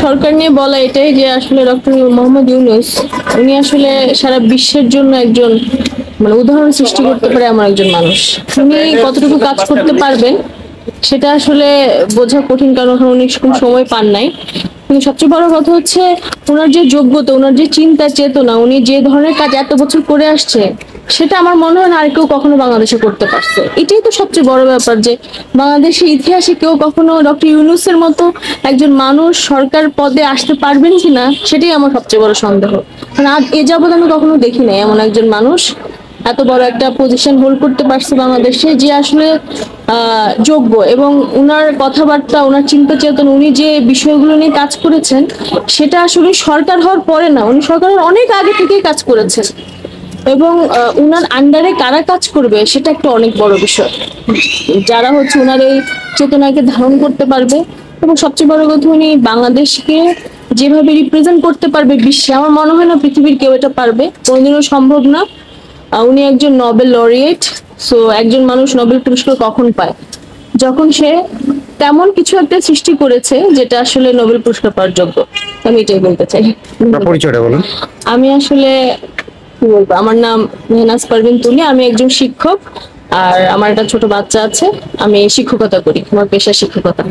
সরকার নিয়ে বলা এটাই যে আসলে ডক্টর মোহাম্মদ ইউনূস উনি আসলে সারা বিশ্বের জন্য একজন উদাহরণ সৃষ্টি করতে পারে এমন একজন মানুষ। উনি কতটুকু কাজ করতে পারবেন সেটা আসলে বোঝা কঠিন, কারণ এখন উনি কোনো সময় পান নাই। কিন্তু সবচেয়ে বড় কথা হচ্ছে ওনার যে যোগ্যতা, ওনার যে চিন্তা চেতনা, উনি যে ধরনের কাজ এত বছর করে আসছে সেটা আমার মনে হয় না আর কেউ কখনো বাংলাদেশে করতে পারছে। এটাই তো সবচেয়ে বড় ব্যাপার যে বাংলাদেশের ইতিহাসে কেউ কখনো ডক্টর ইউনূসের মতো একজন মানুষ সরকার পদে আসতে পারবেন কিনা সেটাই আমার সবচেয়ে বড় সন্দেহ। কারণ আজ এ যাবৎ আমি কখনো দেখি নাই এমন একজন মানুষ এত বড় একটা পজিশন হোল্ড করতে পারছে বাংলাদেশে, যে আসলে যোগ্য। এবং উনার কথাবার্তা, উনার চিন্তা চেতনা, উনি যে বিষয়গুলো নিয়ে কাজ করেছেন সেটা আসলে সরকার হওয়ার পরে না, উনি সরকারের অনেক আগে থেকেই কাজ করেছেন। এবং উনার আন্ডারে কারা কাজ করবে সেটা একটা অনেক বড় বিষয়, যারা হচ্ছে উনার এই চেতনাকে ধারণ করতে পারবে। এবং সবচেয়ে বড় কথা, উনি বাংলাদেশকে যেভাবে রিপ্রেজেন্ট করতে পারবে বিশ্বে, আমার মনে হয় না পৃথিবীর কেউ এটা পারবে, কোনোদিনও সম্ভব না। উনি একজন নোবেল লরিয়েট। সো একজন মানুষ নোবেল পুরস্কার কখন পায়? যখন সে তেমন কিছু একটা সৃষ্টি করেছে যেটা আসলে নোবেল পুরস্কার পাওয়ার যোগ্য। আমি এটাই বলতে চাই। পরিচয়টা বলুন। আমি আসলে কি বলবো, আমার নাম মেহনাজ পারভিন তুলি। আমি একজন শিক্ষক, আর আমার একটা ছোট বাচ্চা আছে। আমি শিক্ষকতা করি, আমার পেশা শিক্ষকতা।